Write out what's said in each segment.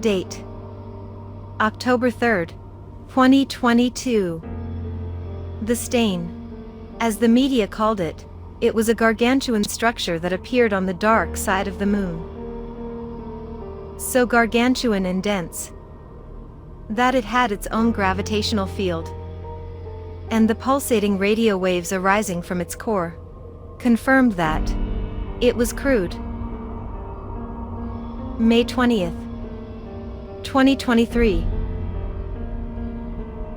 Date: October 3rd, 2022. The Stain. As the media called it, it was a gargantuan structure that appeared on the dark side of the moon. So gargantuan and dense that it had its own gravitational field. And the pulsating radio waves arising from its core confirmed that it was crude. May 20th, 2023.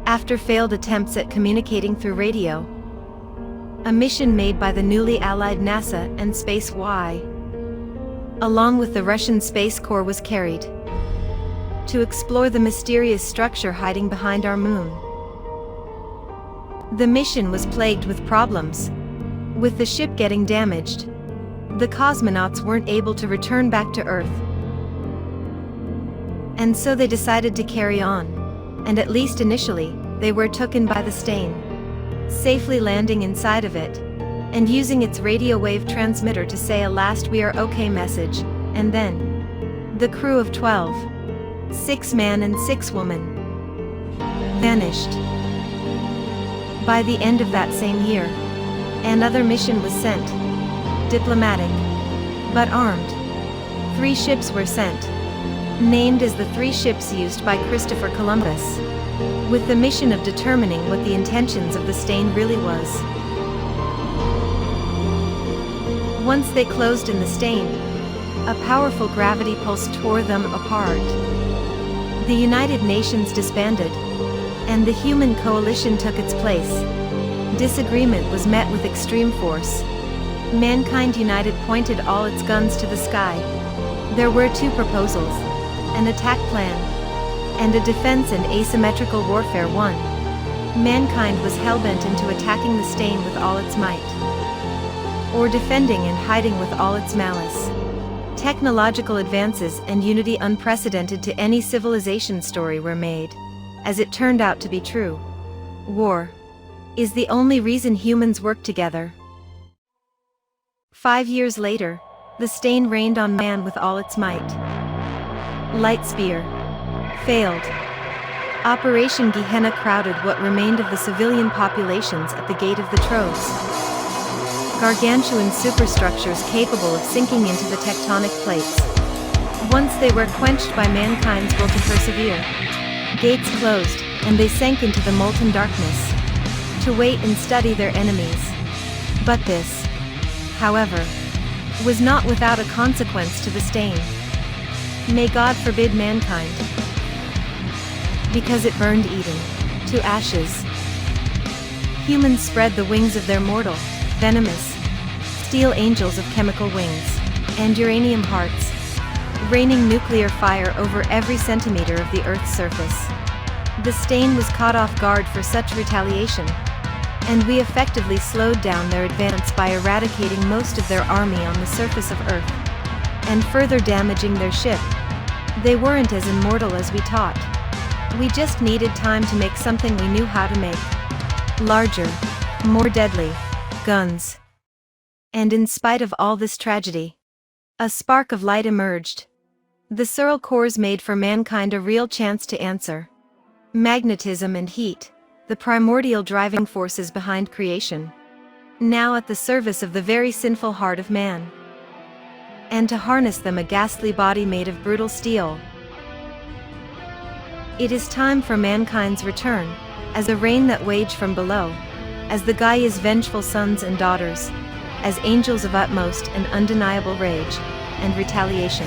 After failed attempts at communicating through radio, a mission made by the newly allied NASA and Space Y, along with the Russian Space Corps, was carried to explore the mysterious structure hiding behind our moon. The mission was plagued with problems. With the ship getting damaged, the cosmonauts weren't able to return back to Earth. And so they decided to carry on, and at least initially, they were taken by the Stain, safely landing inside of it, and using its radio wave transmitter to say a last "we are okay" message, and then the crew of 12, 6 man and 6 woman, vanished. By the end of that same year, another mission was sent, diplomatic, but armed. 3 ships were sent, named as the 3 ships used by Christopher Columbus, with the mission of determining what the intentions of the Stain really was. Once they closed in the Stain, a powerful gravity pulse tore them apart. The United Nations disbanded, and the human coalition took its place. Disagreement was met with extreme force. Mankind United pointed all its guns to the sky. There were 2 proposals: an attack plan, and a defense and asymmetrical warfare one. Mankind was hellbent into attacking the Stain with all its might, or defending and hiding with all its malice. Technological advances and unity unprecedented to any civilization story were made. As it turned out to be true, war is the only reason humans work together. 5 years later, the Stain rained on man with all its might. Light Spear failed. Operation Gehenna crowded what remained of the civilian populations at the Gate of the Troves. Gargantuan superstructures capable of sinking into the tectonic plates. Once they were quenched by mankind's will to persevere, gates closed, and they sank into the molten darkness, to wait and study their enemies. But this, however, was not without a consequence to the Stain. May God forbid mankind, because it burned Eden to ashes. Humans spread the wings of their mortal, venomous, steel angels of chemical wings, and uranium hearts, raining nuclear fire over every centimeter of the Earth's surface. The Stain was caught off guard for such retaliation, and we effectively slowed down their advance by eradicating most of their army on the surface of Earth, and further damaging their ship. They weren't as immortal as we taught. We just needed time to make something we knew how to make. Larger, more deadly, guns. And in spite of all this tragedy, a spark of light emerged. The Searle cores made for mankind a real chance to answer. Magnetism and heat, the primordial driving forces behind creation, now at the service of the very sinful heart of man. And to harness them, a ghastly body made of brutal steel. It is time for mankind's return, as a rain that wage from below, as the Gaia's vengeful sons and daughters, as angels of utmost and undeniable rage and retaliation.